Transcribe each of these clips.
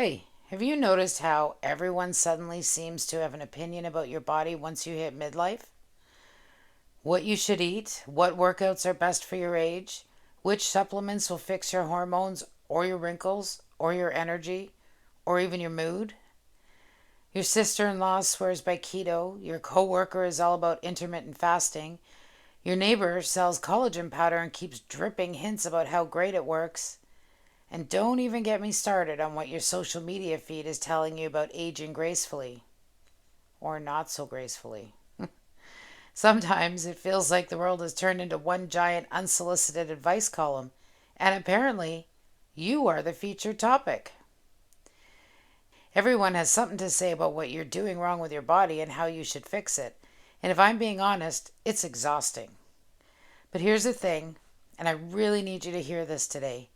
Hey, have you noticed how everyone suddenly seems to have an opinion about your body once you hit midlife? What you should eat, what workouts are best for your age, which supplements will fix your hormones or your wrinkles or your energy or even your mood? Your sister in law swears by keto, your coworker is all about intermittent fasting, your neighbor sells collagen powder and keeps dripping hints about how great it works. And don't even get me started on what your social media feed is telling you about aging gracefully or not so gracefully. Sometimes it feels like the world has turned into one giant unsolicited advice column, and apparently, you are the featured topic. Everyone has something to say about what you're doing wrong with your body and how you should fix it. And if I'm being honest, it's exhausting. But here's the thing, and I really need you to hear this today.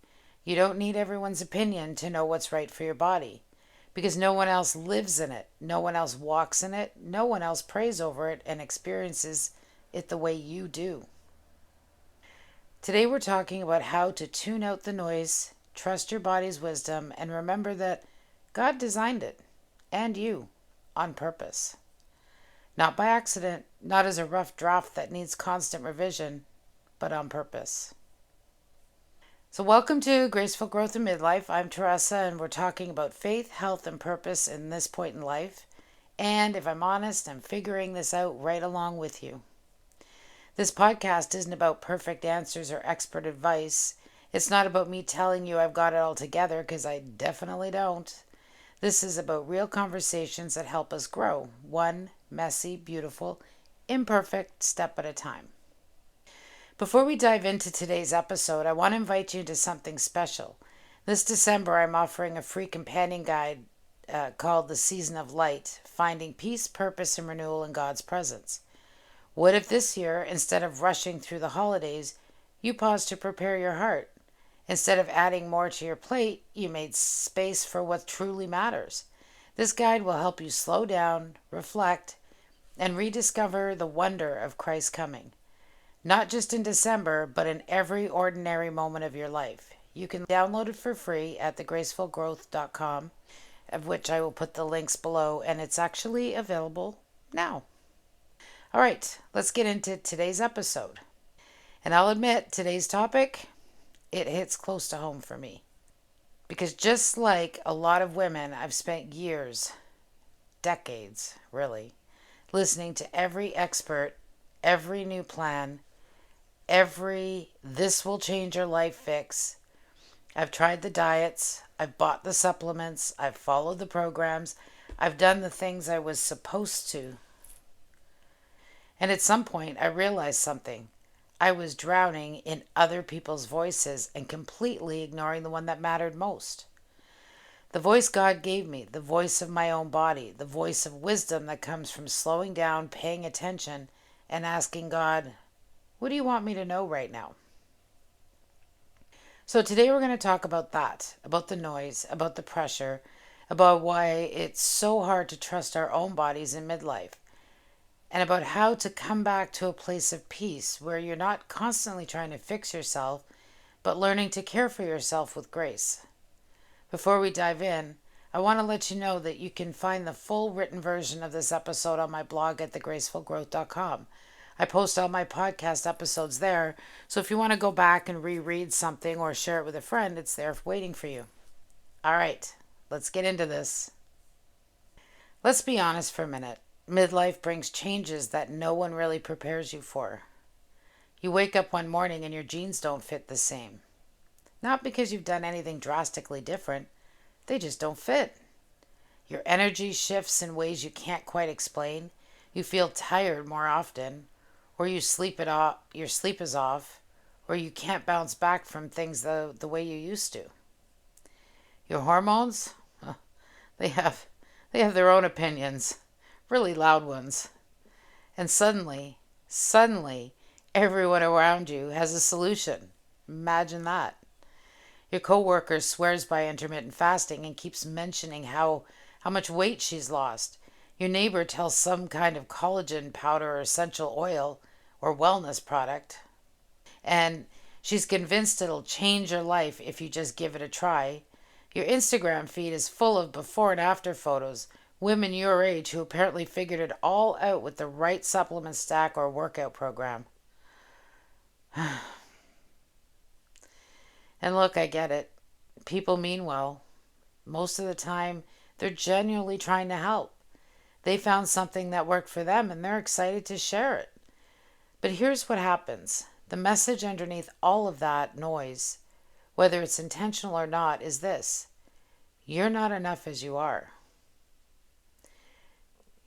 You don't need everyone's opinion to know what's right for your body because no one else lives in it, no one else walks in it, no one else prays over it and experiences it the way you do. Today we're talking about how to tune out the noise, trust your body's wisdom, and remember that God designed it and you on purpose. Not by accident, not as a rough draft that needs constant revision, but on purpose. So, welcome to Graceful Growth in Midlife. I'm Teresa, and we're talking about faith, health, and purpose in this point in life. And if I'm honest, I'm figuring this out right along with you. This podcast isn't about perfect answers or expert advice. It's not about me telling you I've got it all together, because I definitely don't. This is about real conversations that help us grow, one messy, beautiful, imperfect step at a time. Before we dive into today's episode, I want to invite you into something special. This December, I'm offering a free companion guide called The Season of Light, Finding Peace, Purpose, and Renewal in God's Presence. What if this year, instead of rushing through the holidays, you paused to prepare your heart? Instead of adding more to your plate, you made space for what truly matters. This guide will help you slow down, reflect, and rediscover the wonder of Christ's coming. Not just in December, but in every ordinary moment of your life. You can download it for free at thegracefulgrowth.com, of which I will put the links below, and it's actually available now. All right, let's get into today's episode. And I'll admit, today's topic, it hits close to home for me. Because just like a lot of women, I've spent years, decades really, listening to every expert, every new plan, every this will change your life fix. I've tried the diets, I've bought the supplements, I've followed the programs, I've done the things I was supposed to. And at some point, I realized something. I was drowning in other people's voices and completely ignoring the one that mattered most. The voice God gave me, the voice of my own body, the voice of wisdom that comes from slowing down, paying attention, and asking God, what do you want me to know right now? So today we're going to talk about that, about the noise, about the pressure, about why it's so hard to trust our own bodies in midlife, and about how to come back to a place of peace where you're not constantly trying to fix yourself, but learning to care for yourself with grace. Before we dive in, I want to let you know that you can find the full written version of this episode on my blog at thegracefulgrowth.com. I post all my podcast episodes there, so if you want to go back and reread something or share it with a friend, it's there waiting for you. All right, let's get into this. Let's be honest for a minute. Midlife brings changes that no one really prepares you for. You wake up one morning and your jeans don't fit the same. Not because you've done anything drastically different, they just don't fit. Your energy shifts in ways you can't quite explain. You feel tired more often, or your sleep is off, or you can't bounce back from things the way you used to. Your hormones, they have their own opinions, really loud ones. And suddenly, everyone around you has a solution. Imagine that. Your coworker swears by intermittent fasting and keeps mentioning how much weight she's lost. Your neighbor tells some kind of collagen powder or essential oil or wellness product, and she's convinced it'll change your life if you just give it a try. Your Instagram feed is full of before and after photos, women your age who apparently figured it all out with the right supplement stack or workout program. And look, I get it. People mean well. Most of the time, they're genuinely trying to help. They found something that worked for them and they're excited to share it. But here's what happens: the message underneath all of that noise, whether it's intentional or not, is this: you're not enough as you are.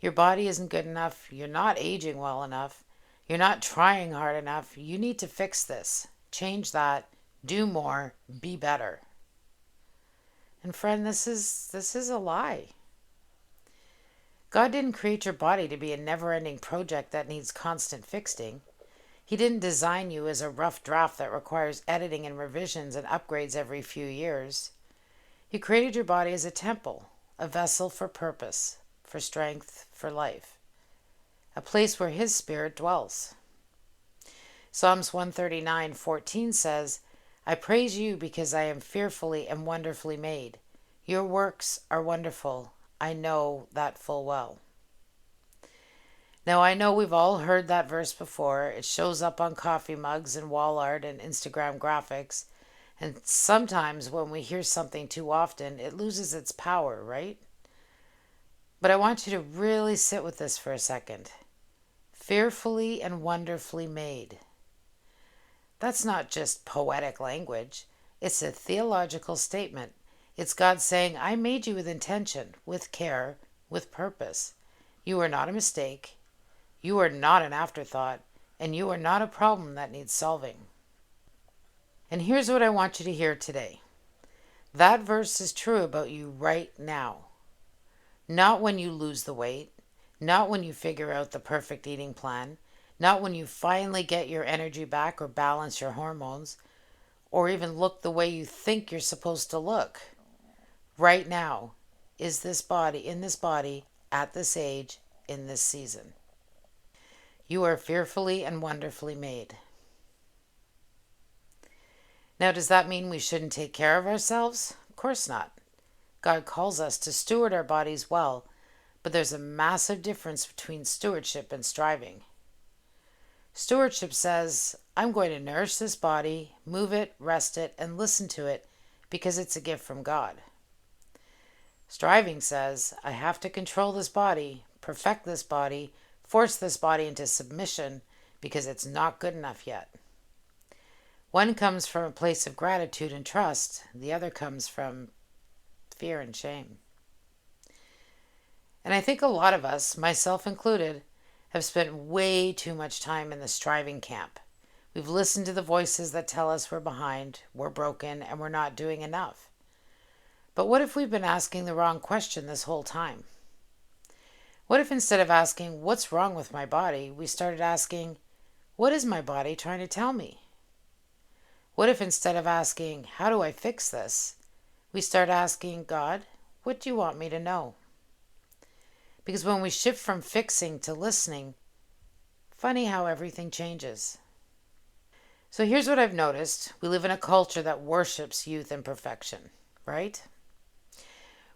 Your body isn't good enough. You're not aging well enough. You're not trying hard enough. You need to fix this. Change that. Do more. Be better. And friend, this is a lie. God didn't create your body to be a never-ending project that needs constant fixing. He didn't design you as a rough draft that requires editing and revisions and upgrades every few years. He created your body as a temple, a vessel for purpose, for strength, for life, a place where His Spirit dwells. Psalms 139:14 says, I praise you because I am fearfully and wonderfully made. Your works are wonderful. I know that full well. Now, I know we've all heard that verse before. It shows up on coffee mugs and wall art and Instagram graphics. And sometimes when we hear something too often, it loses its power, right? But I want you to really sit with this for a second. Fearfully and wonderfully made. That's not just poetic language. It's a theological statement. It's God saying, I made you with intention, with care, with purpose. You are not a mistake. You are not an afterthought. And you are not a problem that needs solving. And here's what I want you to hear today. That verse is true about you right now. Not when you lose the weight. Not when you figure out the perfect eating plan. Not when you finally get your energy back or balance your hormones, or even look the way you think you're supposed to look. Right now, is this body, in this body, at this age, in this season. You are fearfully and wonderfully made. Now, does that mean we shouldn't take care of ourselves? Of course not. God calls us to steward our bodies well, but there's a massive difference between stewardship and striving. Stewardship says, I'm going to nourish this body, move it, rest it, and listen to it because it's a gift from God. Striving says, I have to control this body, perfect this body, force this body into submission because it's not good enough yet. One comes from a place of gratitude and trust. The other comes from fear and shame. And I think a lot of us, myself included, have spent way too much time in the striving camp. We've listened to the voices that tell us we're behind, we're broken, and we're not doing enough. But what if we've been asking the wrong question this whole time? What if instead of asking, what's wrong with my body, we started asking, what is my body trying to tell me? What if instead of asking, how do I fix this, we start asking, God, what do you want me to know? Because when we shift from fixing to listening, funny how everything changes. So here's what I've noticed. We live in a culture that worships youth and perfection, right?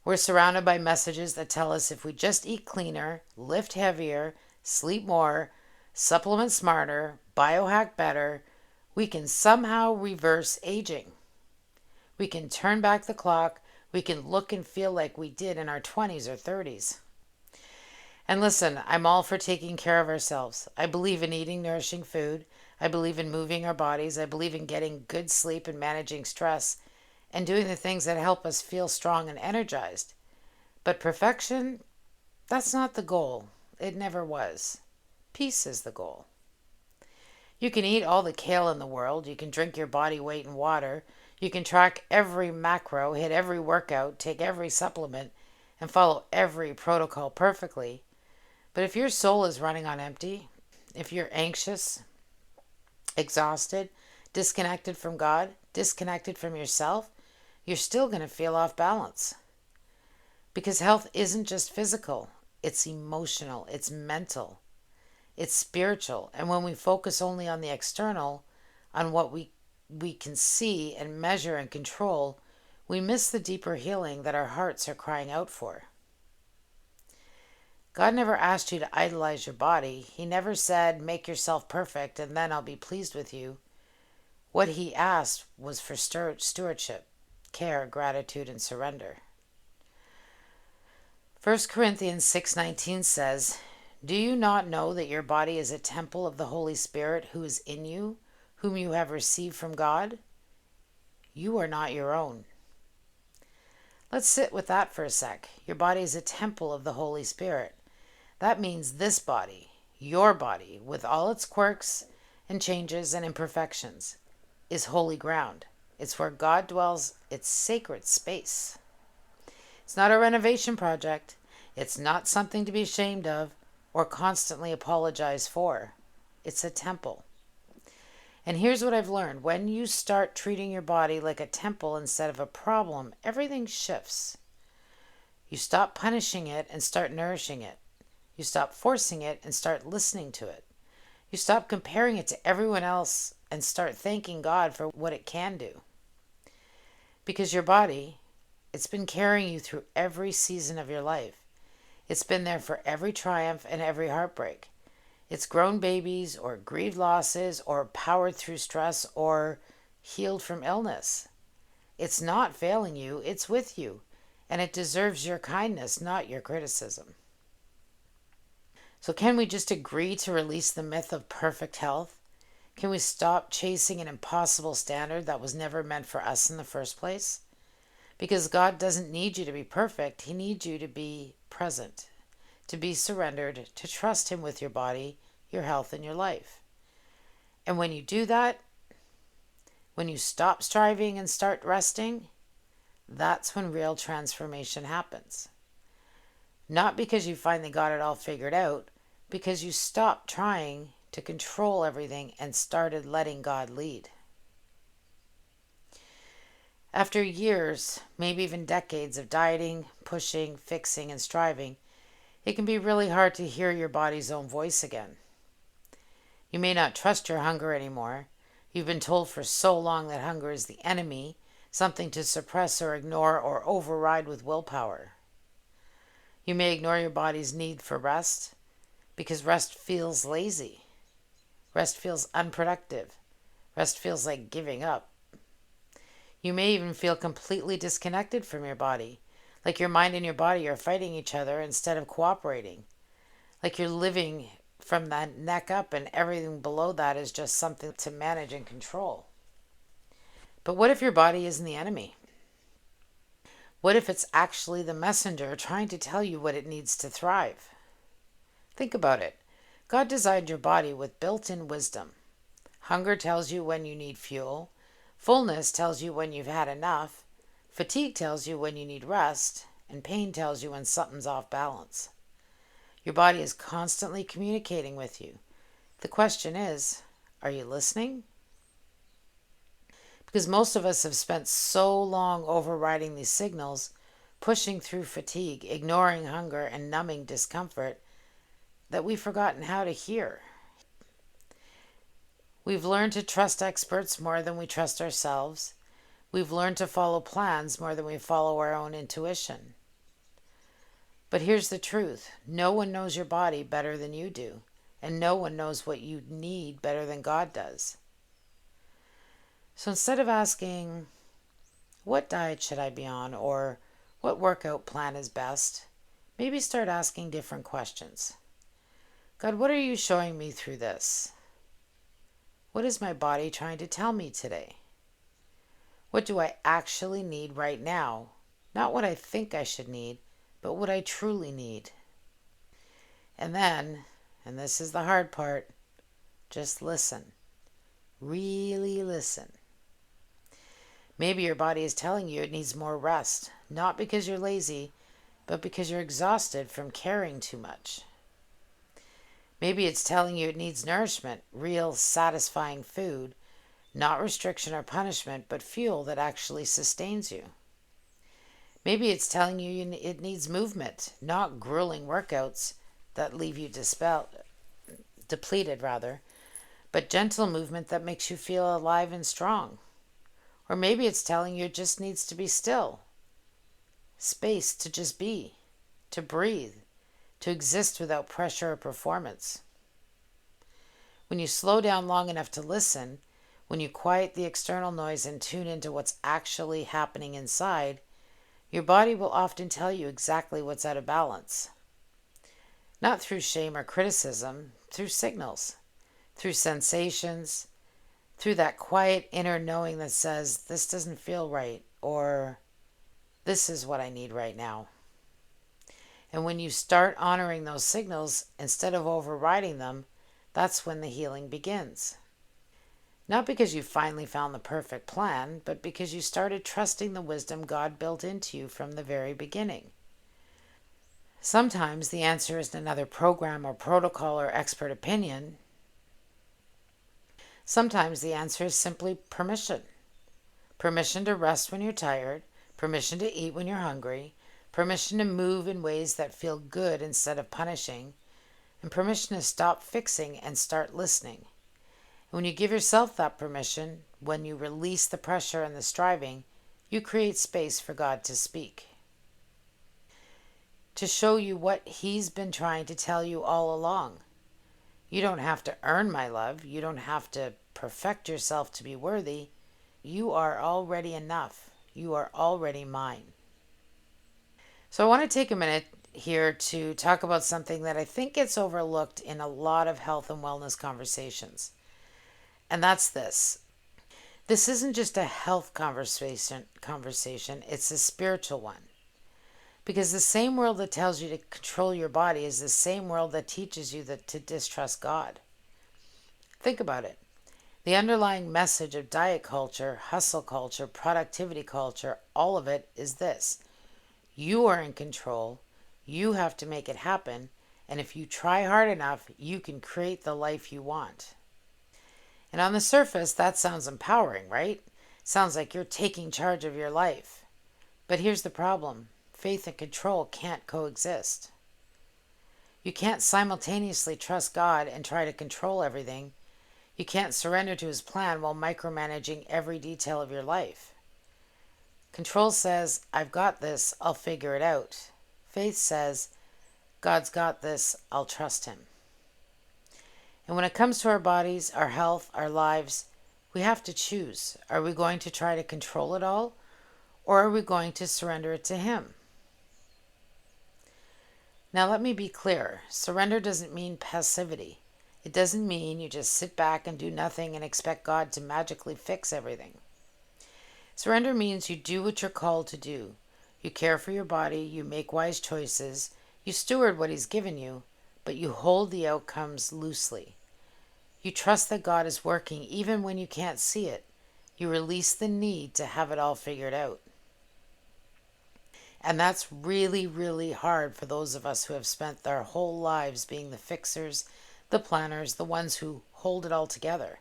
We're surrounded by messages that tell us if we just eat cleaner, lift heavier, sleep more, supplement smarter, biohack better, we can somehow reverse aging. We can turn back the clock. We can look and feel like we did in our 20s or 30s. And listen, I'm all for taking care of ourselves. I believe in eating nourishing food. I believe in moving our bodies. I believe in getting good sleep and managing stress and doing the things that help us feel strong and energized. But perfection, that's not the goal. It never was. Peace is the goal. You can eat all the kale in the world. You can drink your body weight in water. You can track every macro, hit every workout, take every supplement, and follow every protocol perfectly. But if your soul is running on empty, if you're anxious, exhausted, disconnected from God, disconnected from yourself, you're still going to feel off balance. Because health isn't just physical, it's emotional, it's mental, it's spiritual. And when we focus only on the external, on what we can see and measure and control, we miss the deeper healing that our hearts are crying out for. God never asked you to idolize your body. He never said, make yourself perfect and then I'll be pleased with you. What he asked was for stewardship, care, gratitude, and surrender. 1 Corinthians 6:19 says, do you not know that your body is a temple of the Holy Spirit who is in you, whom you have received from God? You are not your own. Let's sit with that for a sec. Your body is a temple of the Holy Spirit. That means this body, your body, with all its quirks and changes and imperfections, is holy ground. It's where God dwells. It's sacred space. It's not a renovation project. It's not something to be ashamed of or constantly apologize for. It's a temple. And here's what I've learned. When you start treating your body like a temple instead of a problem, everything shifts. You stop punishing it and start nourishing it. You stop forcing it and start listening to it. You stop comparing it to everyone else and start thanking God for what it can do. Because your body, it's been carrying you through every season of your life. It's been there for every triumph and every heartbreak. It's grown babies or grieved losses or powered through stress or healed from illness. It's not failing you, it's with you. And it deserves your kindness, not your criticism. So can we just agree to release the myth of perfect health? Can we stop chasing an impossible standard that was never meant for us in the first place? Because God doesn't need you to be perfect. He needs you to be present, to be surrendered, to trust Him with your body, your health, and your life. And when you do that, when you stop striving and start resting, that's when real transformation happens. Not because you finally got it all figured out, because you stopped trying to control everything and started letting God lead. After years, maybe even decades of dieting, pushing, fixing, and striving, it can be really hard to hear your body's own voice again. You may not trust your hunger anymore. You've been told for so long that hunger is the enemy, something to suppress or ignore or override with willpower. You may ignore your body's need for rest because rest feels lazy. Rest feels unproductive. Rest feels like giving up. You may even feel completely disconnected from your body, like your mind and your body are fighting each other instead of cooperating, like you're living from the neck up and everything below that is just something to manage and control. But what if your body isn't the enemy? What if it's actually the messenger trying to tell you what it needs to thrive? Think about it. God designed your body with built-in wisdom. Hunger tells you when you need fuel. Fullness tells you when you've had enough. Fatigue tells you when you need rest. And pain tells you when something's off balance. Your body is constantly communicating with you. The question is, are you listening? Because most of us have spent so long overriding these signals, pushing through fatigue, ignoring hunger, and numbing discomfort, that we've forgotten how to hear. We've learned to trust experts more than we trust ourselves. We've learned to follow plans more than we follow our own intuition. But here's the truth. No one knows your body better than you do, and no one knows what you need better than God does. So instead of asking, what diet should I be on, or what workout plan is best, maybe start asking different questions. God, what are you showing me through this? What is my body trying to tell me today? What do I actually need right now? Not what I think I should need, but what I truly need. And then, and this is the hard part, just listen. Really listen. Maybe your body is telling you it needs more rest, not because you're lazy, but because you're exhausted from carrying too much. Maybe it's telling you it needs nourishment, real satisfying food, not restriction or punishment, but fuel that actually sustains you. Maybe it's telling you it needs movement, not grueling workouts that leave you depleted, but gentle movement that makes you feel alive and strong. Or maybe it's telling you it just needs to be still, space to just be, to breathe, to exist without pressure or performance. When you slow down long enough to listen, when you quiet the external noise and tune into what's actually happening inside, your body will often tell you exactly what's out of balance. Not through shame or criticism, through signals, through sensations, through that quiet inner knowing that says, this doesn't feel right, or this is what I need right now. And when you start honoring those signals instead of overriding them, that's when the healing begins. Not because you finally found the perfect plan, but because you started trusting the wisdom God built into you from the very beginning. Sometimes the answer isn't another program or protocol or expert opinion. Sometimes the answer is simply permission. Permission to rest when you're tired, permission to eat when you're hungry, permission to move in ways that feel good instead of punishing, and permission to stop fixing and start listening. And when you give yourself that permission, when you release the pressure and the striving, you create space for God to speak. To show you what He's been trying to tell you all along. You don't have to earn my love. You don't have to perfect yourself to be worthy. You are already enough. You are already mine. So I want to take a minute here to talk about something that I think gets overlooked in a lot of health and wellness conversations. And that's this. This isn't just a health conversation, it's a spiritual one. Because the same world that tells you to control your body is the same world that teaches you to distrust God. Think about it. The underlying message of diet culture, hustle culture, productivity culture, all of it is this. You are in control. You have to make it happen. And if you try hard enough, you can create the life you want. And on the surface, that sounds empowering, right? Sounds like you're taking charge of your life. But here's the problem. Faith and control can't coexist. You can't simultaneously trust God and try to control everything. You can't surrender to His plan while micromanaging every detail of your life. Control says, I've got this, I'll figure it out. Faith says, God's got this, I'll trust Him. And when it comes to our bodies, our health, our lives, we have to choose. Are we going to try to control it all, or are we going to surrender it to Him? Now let me be clear. Surrender doesn't mean passivity. It doesn't mean you just sit back and do nothing and expect God to magically fix everything. Surrender means you do what you're called to do. You care for your body, you make wise choices, you steward what He's given you, but you hold the outcomes loosely. You trust that God is working even when you can't see it. You release the need to have it all figured out. And that's really, really hard for those of us who have spent their whole lives being the fixers, the planners, the ones who hold it all together.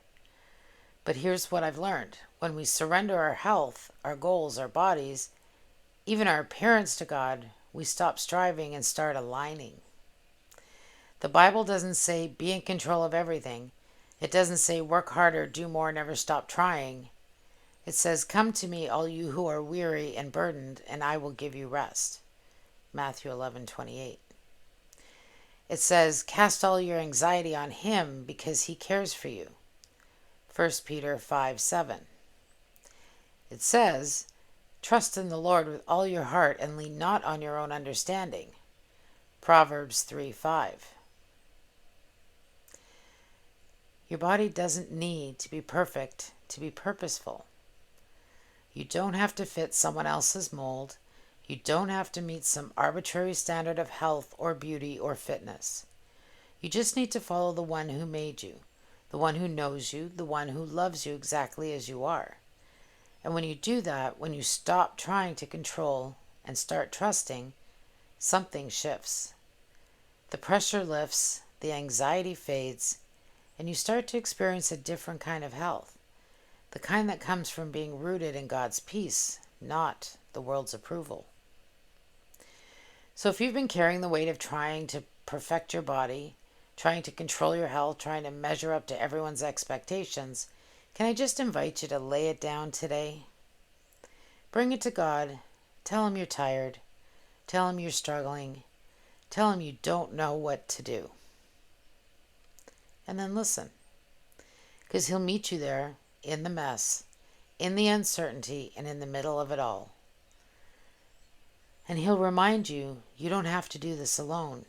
But here's what I've learned. When we surrender our health, our goals, our bodies, even our appearance to God, we stop striving and start aligning. The Bible doesn't say be in control of everything. It doesn't say work harder, do more, never stop trying. It says, come to me, all you who are weary and burdened, and I will give you rest. Matthew 11:28. It says, cast all your anxiety on Him because He cares for you. 1 Peter 5:7. It says, trust in the Lord with all your heart and lean not on your own understanding. Proverbs 3:5. Your body doesn't need to be perfect to be purposeful. You don't have to fit someone else's mold. You don't have to meet some arbitrary standard of health or beauty or fitness. You just need to follow the one who made you, the one who knows you, the one who loves you exactly as you are. And when you do that, when you stop trying to control and start trusting, something shifts. The pressure lifts, the anxiety fades, and you start to experience a different kind of health. The kind that comes from being rooted in God's peace, not the world's approval. So if you've been carrying the weight of trying to perfect your body, trying to control your health, trying to measure up to everyone's expectations, can I just invite you to lay it down today? Bring it to God. Tell Him you're tired. Tell Him you're struggling. Tell Him you don't know what to do. And then listen, because He'll meet you there in the mess, in the uncertainty, and in the middle of it all. And He'll remind you, you don't have to do this alone.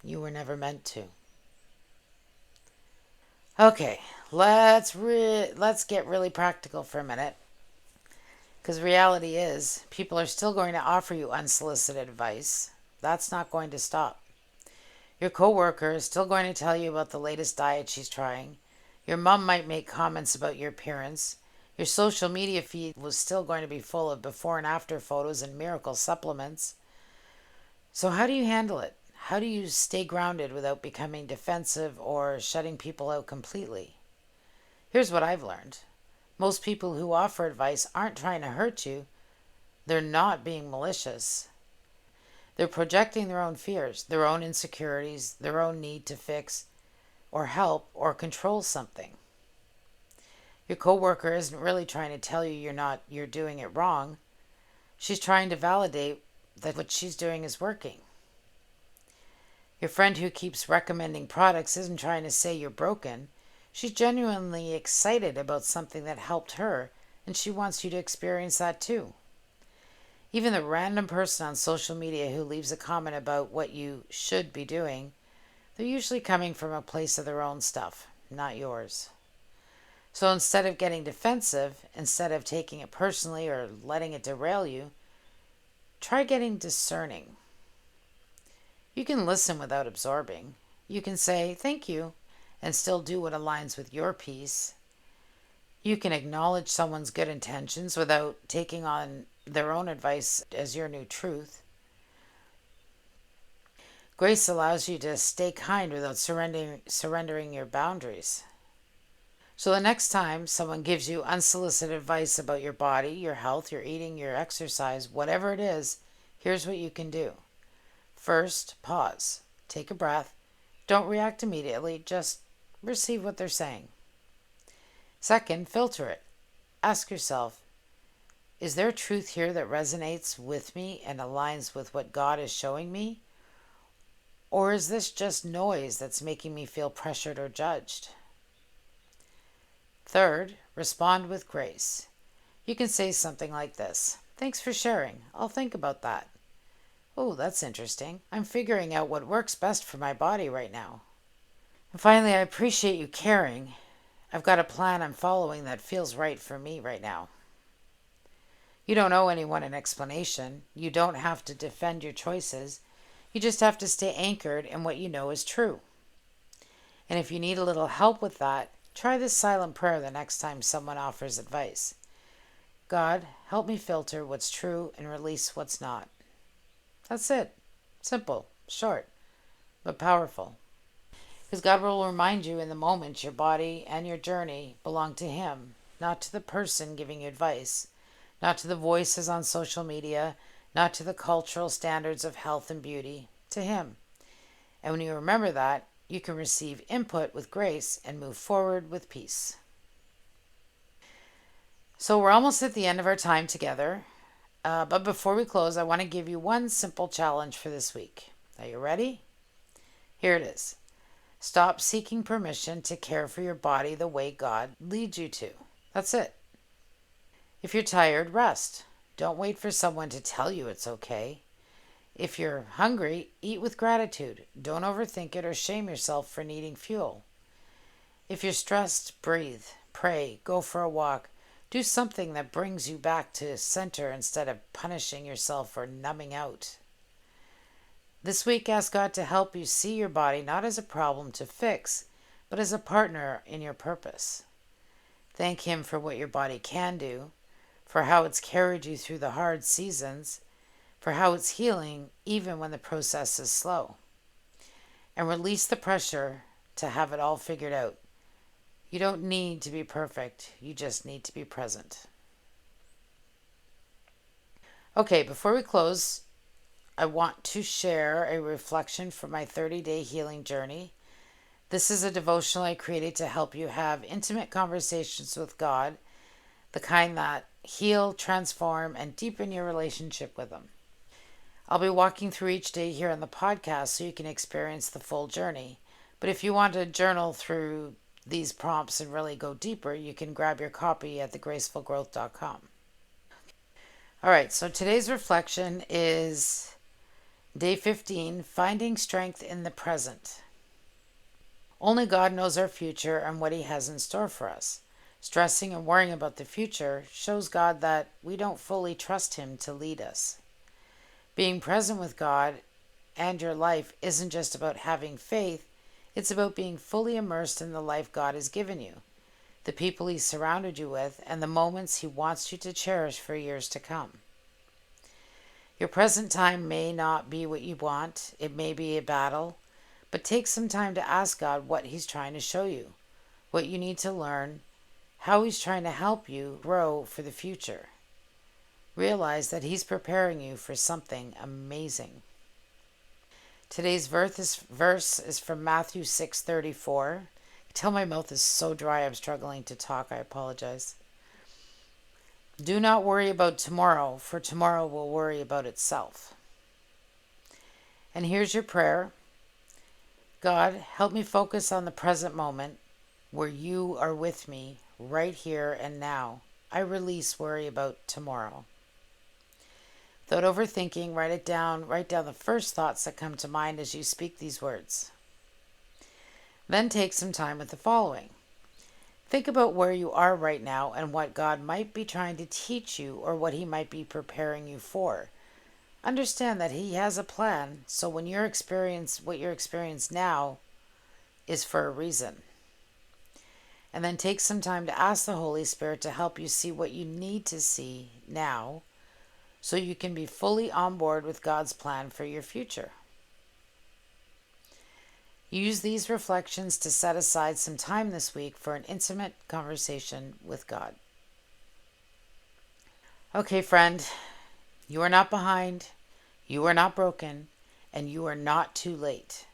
You were never meant to. Okay, let's get really practical for a minute. Because reality is, people are still going to offer you unsolicited advice. That's not going to stop. Your coworker is still going to tell you about the latest diet she's trying. Your mom might make comments about your appearance. Your social media feed was still going to be full of before and after photos and miracle supplements. So how do you handle it? How do you stay grounded without becoming defensive or shutting people out completely? Here's what I've learned. Most people who offer advice aren't trying to hurt you. They're not being malicious. They're projecting their own fears, their own insecurities, their own need to fix or help or control something. Your coworker isn't really trying to tell you you're doing it wrong. She's trying to validate that what she's doing is working. Your friend who keeps recommending products isn't trying to say you're broken. She's genuinely excited about something that helped her, and she wants you to experience that too. Even the random person on social media who leaves a comment about what you should be doing, they're usually coming from a place of their own stuff, not yours. So instead of getting defensive, instead of taking it personally or letting it derail you, try getting discerning. You can listen without absorbing. You can say, thank you, and still do what aligns with your peace. You can acknowledge someone's good intentions without taking on their own advice as your new truth. Grace allows you to stay kind without surrendering your boundaries. So the next time someone gives you unsolicited advice about your body, your health, your eating, your exercise, whatever it is, here's what you can do. First, pause. Take a breath. Don't react immediately. Just receive what they're saying. Second, filter it. Ask yourself, is there truth here that resonates with me and aligns with what God is showing me? Or is this just noise that's making me feel pressured or judged? Third, respond with grace. You can say something like this. Thanks for sharing. I'll think about that. Oh, that's interesting. I'm figuring out what works best for my body right now. And finally, I appreciate you caring. I've got a plan I'm following that feels right for me right now. You don't owe anyone an explanation. You don't have to defend your choices. You just have to stay anchored in what you know is true. And if you need a little help with that, try this silent prayer the next time someone offers advice. God, help me filter what's true and release what's not. That's it. Simple, short, but powerful. Because God will remind you in the moment your body and your journey belong to Him, not to the person giving you advice, not to the voices on social media, not to the cultural standards of health and beauty, to Him. And when you remember that, you can receive input with grace and move forward with peace. So we're almost at the end of our time together. But before we close, I want to give you one simple challenge for this week. Are you ready? Here it is. Stop seeking permission to care for your body the way God leads you to. That's it. If you're tired, rest. Don't wait for someone to tell you it's okay. If you're hungry, eat with gratitude. Don't overthink it or shame yourself for needing fuel. If you're stressed, breathe, pray, go for a walk. Do something that brings you back to center instead of punishing yourself or numbing out. This week, ask God to help you see your body not as a problem to fix, but as a partner in your purpose. Thank Him for what your body can do, for how it's carried you through the hard seasons, for how it's healing even when the process is slow. And release the pressure to have it all figured out. You don't need to be perfect. You just need to be present. Okay, before we close, I want to share a reflection from my 30-day healing journey. This is a devotional I created to help you have intimate conversations with God, the kind that heal, transform, and deepen your relationship with Him. I'll be walking through each day here on the podcast so you can experience the full journey. But if you want to journal through these prompts and really go deeper, you can grab your copy at thegracefulgrowth.com. All right, so today's reflection is day 15, finding strength in the present. Only God knows our future and what He has in store for us. Stressing and worrying about the future shows God that we don't fully trust Him to lead us. Being present with God and your life isn't just about having faith, it's about being fully immersed in the life God has given you, the people He's surrounded you with, and the moments He wants you to cherish for years to come. Your present time may not be what you want, it may be a battle, but take some time to ask God what He's trying to show you, what you need to learn, how He's trying to help you grow for the future. Realize that He's preparing you for something amazing. Today's verse is from Matthew 6:34. Tell my mouth is so dry I'm struggling to talk. I apologize. Do not worry about tomorrow, for tomorrow will worry about itself. And here's your prayer. God, help me focus on the present moment where you are with me right here and now. I release worry about tomorrow. Without overthinking, write it down. Write down the first thoughts that come to mind as you speak these words. Then take some time with the following. Think about where you are right now and what God might be trying to teach you or what He might be preparing you for. Understand that He has a plan, so what you're experiencing now is for a reason. And then take some time to ask the Holy Spirit to help you see what you need to see now, so you can be fully on board with God's plan for your future. Use these reflections to set aside some time this week for an intimate conversation with God. Okay, friend, you are not behind, you are not broken, and you are not too late.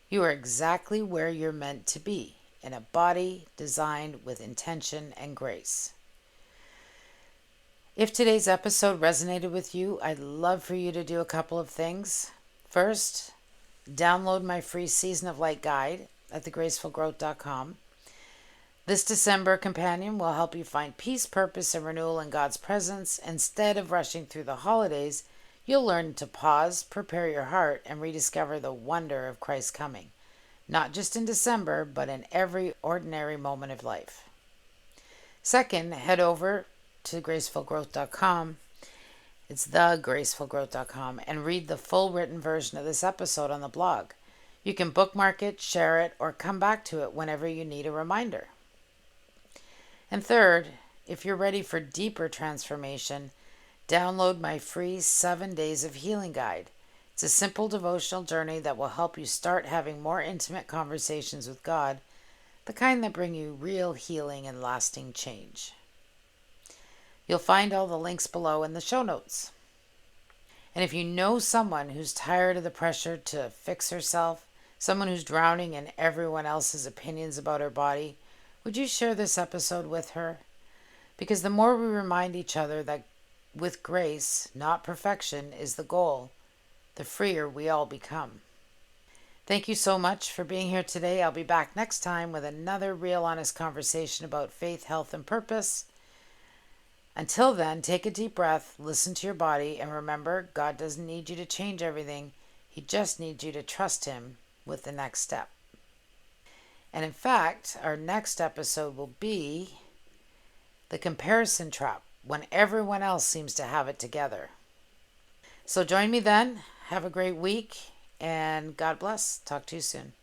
You are exactly where you're meant to be, in a body designed with intention and grace. If today's episode resonated with you, I'd love for you to do a couple of things. First, download my free Season of Light guide at thegracefulgrowth.com. This December companion will help you find peace, purpose, and renewal in God's presence. Instead of rushing through the holidays, you'll learn to pause, prepare your heart, and rediscover the wonder of Christ's coming, not just in December, but in every ordinary moment of life. Second, head over to gracefulgrowth.com. It's thegracefulgrowth.com, and read the full written version of this episode on the blog. You can bookmark it, share it, or come back to it whenever you need a reminder. And third, if you're ready for deeper transformation, download my free 7 Days of Healing guide. It's a simple devotional journey that will help you start having more intimate conversations with God, the kind that bring you real healing and lasting change. You'll find all the links below in the show notes. And if you know someone who's tired of the pressure to fix herself, someone who's drowning in everyone else's opinions about her body, would you share this episode with her? Because the more we remind each other that with grace, not perfection, is the goal, the freer we all become. Thank you so much for being here today. I'll be back next time with another real honest conversation about faith, health, and purpose. Until then, take a deep breath, listen to your body, and remember, God doesn't need you to change everything. He just needs you to trust Him with the next step. And in fact, our next episode will be the comparison trap, when everyone else seems to have it together. So join me then. Have a great week, and God bless. Talk to you soon.